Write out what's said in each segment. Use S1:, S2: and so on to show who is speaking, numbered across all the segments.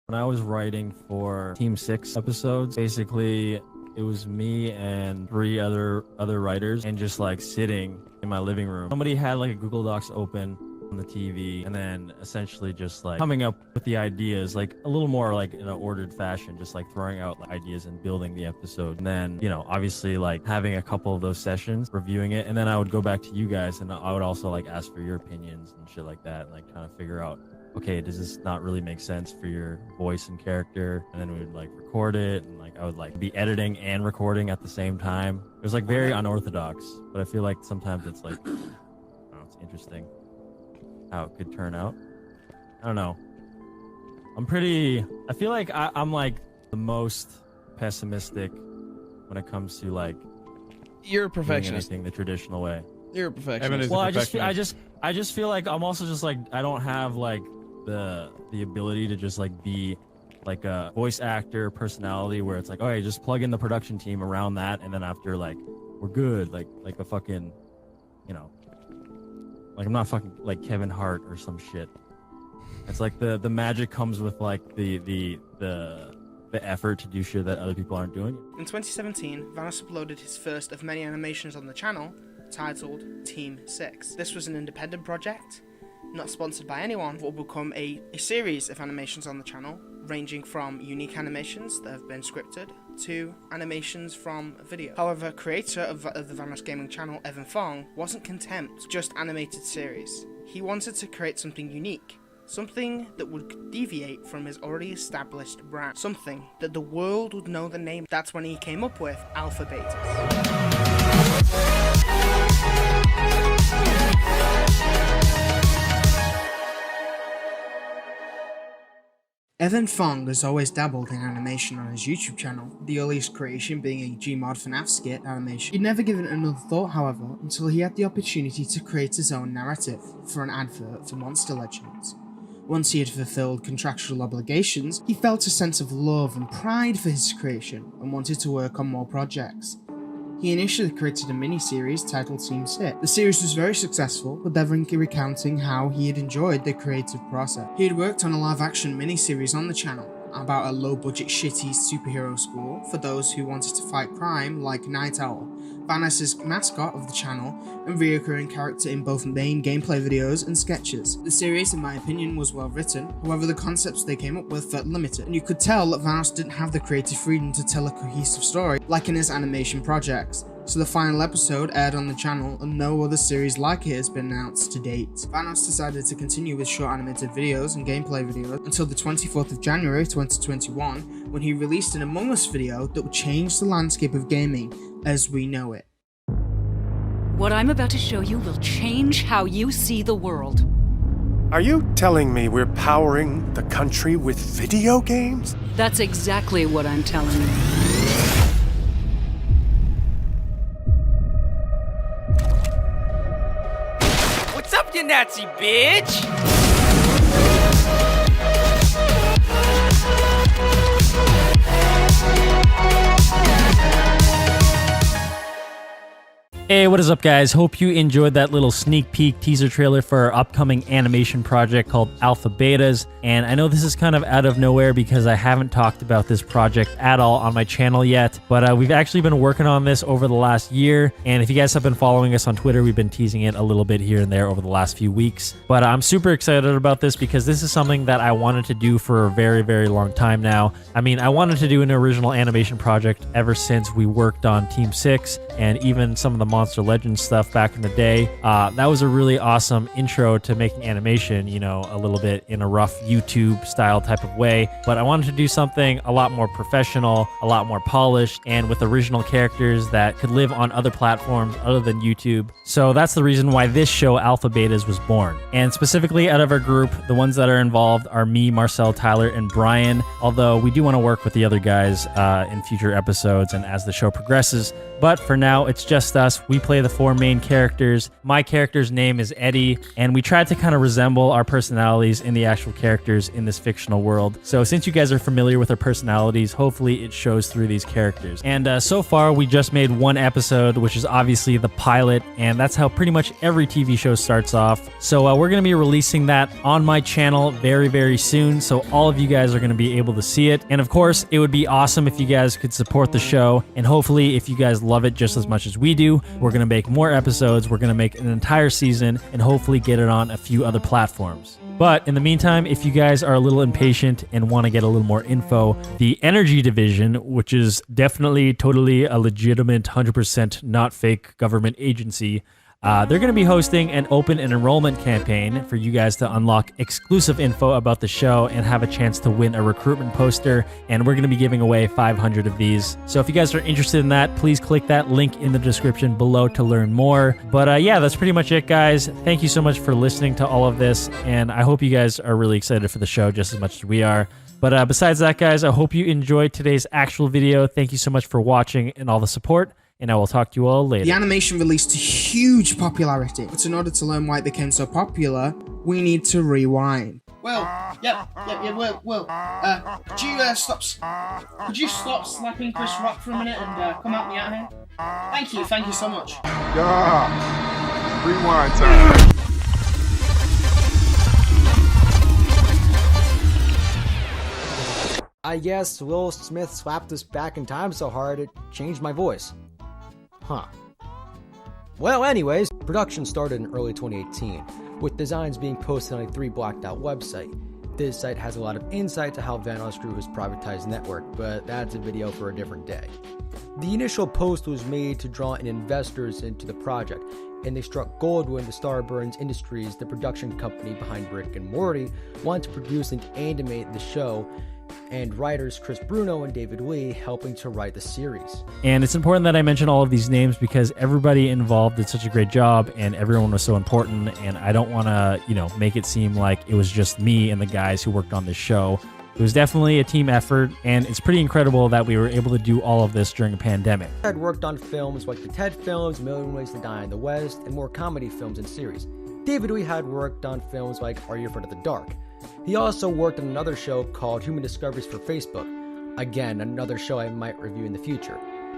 S1: When I was writing for Team 6 episodes, basically it was me and three other writers and just like sitting in my living room. Somebody had like a Google Docs open on the TV and then essentially just like coming up with the ideas like a little more like in an ordered fashion, just like throwing out like, ideas and building the episode. And then, you know, obviously like having a couple of those sessions, reviewing it, and then I would go back to you guys and I would also like ask for your opinions and shit like that, and like kind of figure out, okay, does this not really make sense for your voice and character? And then we would like record it, and like I would like be editing and recording at the same time. It was like very unorthodox, but I feel like sometimes it's like, I don't know, it's interesting how it could turn out. I don't know. I feel like I'm like the most pessimistic when it comes to like
S2: you're a
S1: doing
S2: perfectionist.
S1: anything the traditional way.
S2: You're a perfectionist.
S1: Well, I just feel like I'm also just like I don't have like the ability to just like be like a voice actor personality where it's like, oh, hey, just plug in the production team around that, and then after like we're good, like a fucking, you know, like I'm not fucking like Kevin Hart or some shit. It's like the magic comes with like the effort to do shit that other people aren't doing.
S3: In 2017, Vanos uploaded his first of many animations on the channel, titled Team 6. This was an independent project, not sponsored by anyone, but will become a series of animations on the channel, ranging from unique animations that have been scripted to animations from video. However, creator of the Vanos Gaming channel, Evan Fong, wasn't content with just animated series. He wanted to create something unique, something that would deviate from his already established brand, something that the world would know the name. That's when he came up with AlphaBetas. Evan Fong has always dabbled in animation on his YouTube channel, the earliest creation being a Gmod FNAF skit animation. He'd never given it another thought, however, until he had the opportunity to create his own narrative for an advert for Monster Legends. Once he had fulfilled contractual obligations, he felt a sense of love and pride for his creation and wanted to work on more projects. He initially created a mini-series titled Team 6. The series was very successful, with Evan recounting how he had enjoyed the creative process. He had worked on a live-action mini-series on the channel about a low-budget shitty superhero school for those who wanted to fight crime like Night Owl, Vanos' mascot of the channel and reoccurring character in both main gameplay videos and sketches. The series, in my opinion, was well written, however the concepts they came up with felt limited, and you could tell that Vanos didn't have the creative freedom to tell a cohesive story like in his animation projects. So the final episode aired on the channel and no other series like it has been announced to date. Vanos decided to continue with short animated videos and gameplay videos until the 24th of January 2021 when he released an Among Us video that would change the landscape of gaming as we know it.
S4: What I'm about to show you will change how you see the world.
S5: Are you telling me we're powering the country with video games?
S4: That's exactly what I'm telling you.
S6: What's up, you Nazi bitch?
S1: Hey, what is up, guys? Hope you enjoyed that little sneak peek teaser trailer for our upcoming animation project called AlphaBetas. And I know this is kind of out of nowhere because I haven't talked about this project at all on my channel yet, but we've actually been working on this over the last year. And if you guys have been following us on Twitter, we've been teasing it a little bit here and there over the last few weeks. But I'm super excited about this because this is something that I wanted to do for a very, very long time now. I mean, I wanted to do an original animation project ever since we worked on Team 6 and even some of the Monster Legends stuff back in the day. That was a really awesome intro to making animation, you know, a little bit in a rough YouTube style type of way. But I wanted to do something a lot more professional, a lot more polished, and with original characters that could live on other platforms other than YouTube. So that's the reason why this show, AlphaBetas, was born. And specifically out of our group, the ones that are involved are me, Marcel, Tyler, and Brian, although we do want to work with the other guys in future episodes and as the show progresses. But for now, it's just us. We play the 4 main characters. My character's name is Eddie, and we tried to kind of resemble our personalities in the actual characters in this fictional world. So since you guys are familiar with our personalities, hopefully it shows through these characters. And so far, we just made 1 episode, which is obviously the pilot, and that's how pretty much every TV show starts off. So we're going to be releasing that on my channel very, very soon, so all of you guys are going to be able to see it. And of course, it would be awesome if you guys could support the show, and hopefully if you guys love it just as much as we do, we're going to make more episodes, we're going to make an entire season, and hopefully get it on a few other platforms. But in the meantime, if you guys are a little impatient and want to get a little more info, the Energy Division, which is definitely totally a legitimate 100% not fake government agency, they're going to be hosting an open enrollment campaign for you guys to unlock exclusive info about the show and have a chance to win a recruitment poster. And we're going to be giving away 500 of these. So if you guys are interested in that, please click that link in the description below to learn more. But yeah, that's pretty much it, guys. Thank you so much for listening to all of this. And I hope you guys are really excited for the show just as much as we are. But besides that, guys, I hope you enjoyed today's actual video. Thank you so much for watching and all the support. And I will talk to you all later.
S3: The animation released to huge popularity, but in order to learn why it became so popular, we need to rewind. Will, Will, could you stop slapping Chris Rock for a minute and come help me out here? Thank you so much.
S5: Yeah. Rewind time.
S7: I guess Will Smith slapped us back in time so hard it changed my voice. Huh. Well, anyways, production started in early 2018, with designs being posted on a 3 blacked out website. This site has a lot of insight to how Vanoss grew his privatized network, but that's a video for a different day. The initial post was made to draw in investors into the project, and they struck gold when the Starburns Industries, the production company behind Rick and Morty, wanted to produce and animate the show, and writers Chris Bruno and David Lee helping to write the series.
S1: And it's important that I mention all of these names because everybody involved did such a great job and everyone was so important, and I don't want to, make it seem like it was just me and the guys who worked on this show. It was definitely a team effort, and it's pretty incredible that we were able to do all of this during a pandemic.
S7: I had worked on films like the Ted films, Million Ways to Die in the West, and more comedy films and series. David Lee had worked on films like Are You Afraid of the Dark? He also worked on another show called Human Discoveries for Facebook. Again, another show I might review in the future.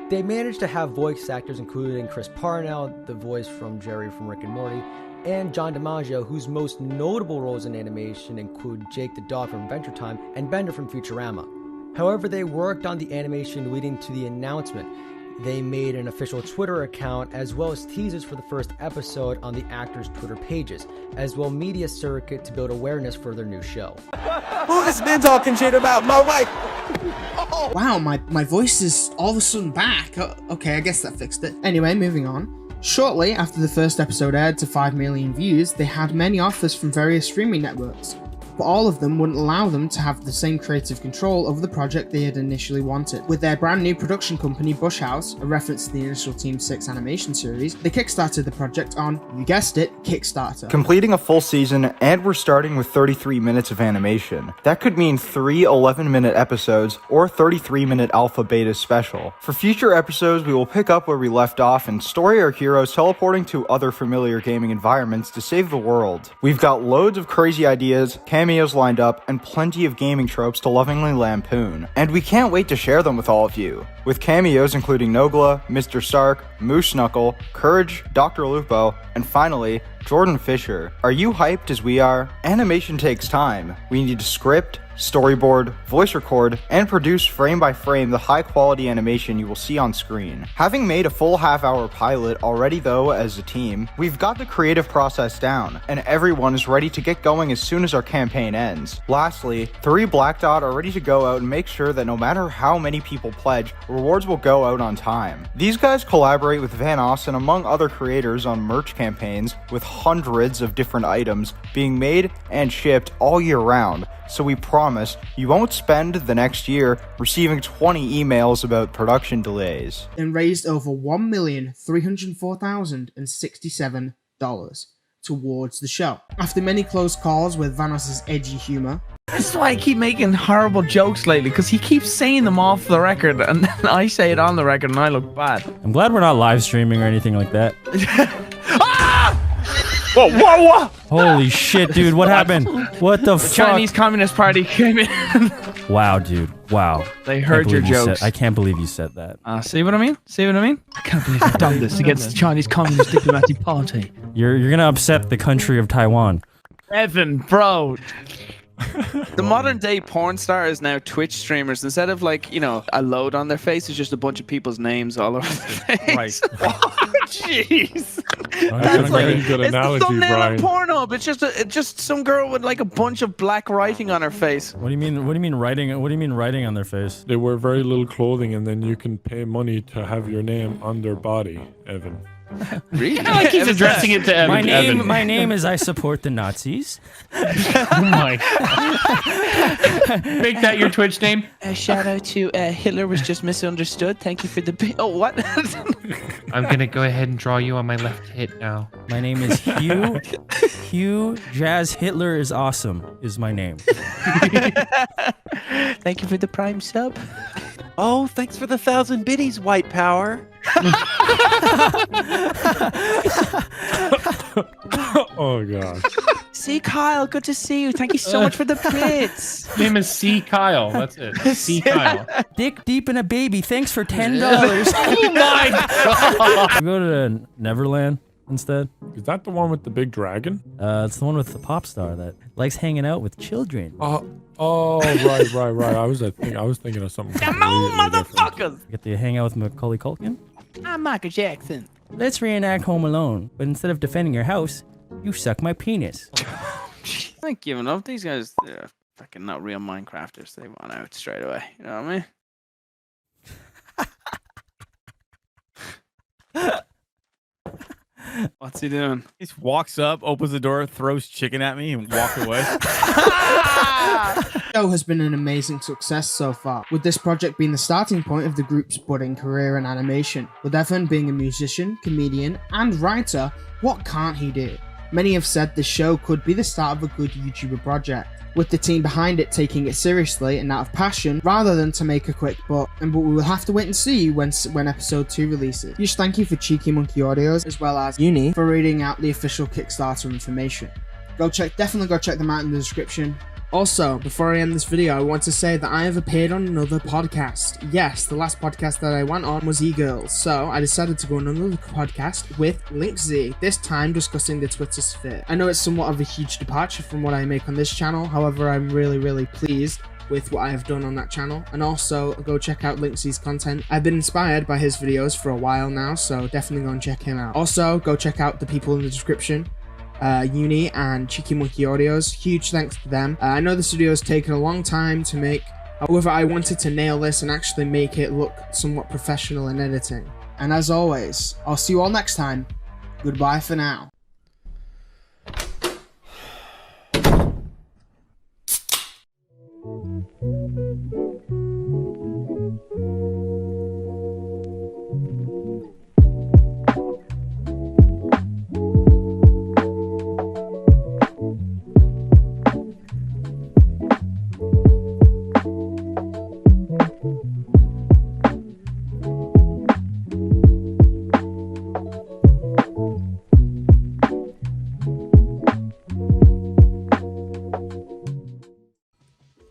S7: They managed to have voice actors including Chris Parnell, the voice from Jerry from Rick and Morty, and John DiMaggio, whose most notable roles in animation include Jake the dog from Adventure Time and Bender from Futurama. However, they worked on the animation leading to the announcement. They made an official Twitter account as well as teasers for the first episode on the actors' Twitter pages, as well media circuit to build awareness for their new show.
S5: Who has been talking shit about my wife?
S3: Wow, my voice is all of a sudden back. Okay, I guess that fixed it. Anyway, moving on. Shortly after the first episode aired to 5 million views, they had many offers from various streaming networks, but all of them wouldn't allow them to have the same creative control over the project they had initially wanted. With their brand new production company Bush House, a reference to the initial Team 6 animation series, they kickstarted the project on, you guessed it, Kickstarter.
S8: Completing a full season, and we're starting with 33 minutes of animation. That could mean 3 11-minute episodes or 33-minute AlphaBetas special. For future episodes, we will pick up where we left off and story our heroes teleporting to other familiar gaming environments to save the world. We've got loads of crazy ideas, cameos lined up, and plenty of gaming tropes to lovingly lampoon. And we can't wait to share them with all of you. With cameos including Nogla, Mr. Stark, Moose Knuckle, Courage, Dr. Lupo, and finally, Jordan Fisher. Are you hyped as we are? Animation takes time. We need a script, storyboard, voice record, and produce frame by frame the high quality animation you will see on screen. Having made a full half-hour pilot already though as a team, we've got the creative process down, and everyone is ready to get going as soon as our campaign ends. Lastly, 3 Black Dot are ready to go out and make sure that no matter how many people pledge, rewards will go out on time. These guys collaborate with Vanoss and among other creators on merch campaigns with hundreds of different items being made and shipped all year round. So we promise you won't spend the next year receiving 20 emails about production delays.
S3: And raised over $1,304,067 towards the show. After many close calls with Vanoss's edgy humor,
S2: That's why I keep making horrible jokes lately, because he keeps saying them off the record, and then I say it on the record, and I look bad.
S1: I'm glad we're not live streaming or anything like that.
S2: Whoa, whoa, whoa!
S1: Holy shit, dude. What happened? What the fuck?
S2: Chinese Communist Party came in.
S1: Wow, dude. Wow.
S2: They heard your jokes.
S1: I can't believe you said that.
S2: See what I mean? See what I mean? I can't believe I've done this against the Chinese Communist Diplomatic Party.
S1: You're gonna upset the country of Taiwan.
S2: Evan, bro.
S9: The modern day porn star is now Twitch streamers. Instead of like, you know, a load on their face, it's just a bunch of people's names all over their face.
S1: Right.
S9: Jeez.
S10: That's like a good
S9: it's
S10: analogy,
S9: the thumbnail
S10: Brian.
S9: of Pornhub. It's just some girl with like a bunch of black writing on her face.
S1: What do you mean? What do you mean writing? What do you mean writing on their face?
S10: They wear very little clothing, and then you can pay money to have your name on their body, Evan.
S9: Really?
S2: I like he's addressing it to Evan.
S1: My name is I support the Nazis.
S2: Oh my God. Make that your Twitch name.
S9: Shout out to Hitler was just misunderstood. Thank you for the... Oh, what?
S11: I'm going to go ahead and draw you on my left hit now.
S1: My name is Hugh. Hugh Jazz Hitler is awesome is my name.
S9: Thank you for the prime sub.
S6: Oh, thanks for the 1,000 biddies, white power.
S10: Oh god.
S9: See, Kyle, good to see you. Thank you so much for the bits.
S11: His name is C. Kyle. That's it. C. Kyle.
S1: Dick deep in a baby. Thanks for $10.
S2: Oh my God.
S1: Go to Neverland instead.
S10: Is that the one with the big dragon?
S1: It's the one with the pop star that likes hanging out with children.
S10: Oh, right. I was thinking of something.
S9: Come on, motherfuckers.
S1: You get to hang out with Macaulay Culkin.
S9: I'm Michael Jackson.
S1: Let's reenact Home Alone, but instead of defending your house, you suck my penis.
S9: I'm not giving up. These guys, they're fucking not real Minecrafters. They want out straight away. You know what I mean? What's he doing?
S12: He just walks up, opens the door, throws chicken at me, and walks away.
S3: The show has been an amazing success so far, with this project being the starting point of the group's budding career in animation. With Evan being a musician, comedian, and writer, what can't he do? Many have said the show could be the start of a good YouTuber project, with the team behind it taking it seriously and out of passion rather than to make a quick buck. But we will have to wait and see when episode 2 releases. Huge thank you for Cheeky Monkey Audios as well as Uni for reading out the official Kickstarter information. Definitely go check them out in the description. Also, before I end this video, I want to say that I have appeared on another podcast. Yes, the last podcast that I went on was E-Girls, so I decided to go on another podcast with linktree, this time discussing the Twitter sphere. I know it's somewhat of a huge departure from what I make on this channel, however I'm really pleased with what I have done on that channel, and also go check out linktree's content. I've been inspired by his videos for a while now, so definitely go and check him out. Also, go check out the people in the description. Uni and Cheeky Monkey Audios, huge thanks to them. I know this video has taken a long time to make, however I wanted to nail this and actually make it look somewhat professional in editing. And as always, I'll see you all next time. Goodbye for now.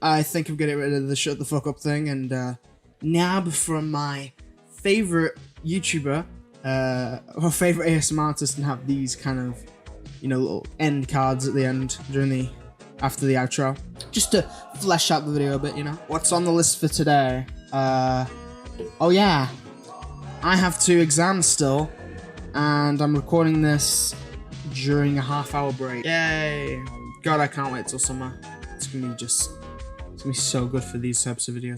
S3: I think I'm getting rid of the shut the fuck up thing, and now from my favorite YouTuber, or favorite ASMR artist, and have these kind of, you know, little end cards at the end after the outro, just to flesh out the video a bit, you know. What's on the list for today? Oh yeah, I have 2 exams still, and I'm recording this during a half-hour break. Yay! God, I can't wait till summer. It's gonna be so good for these types of videos.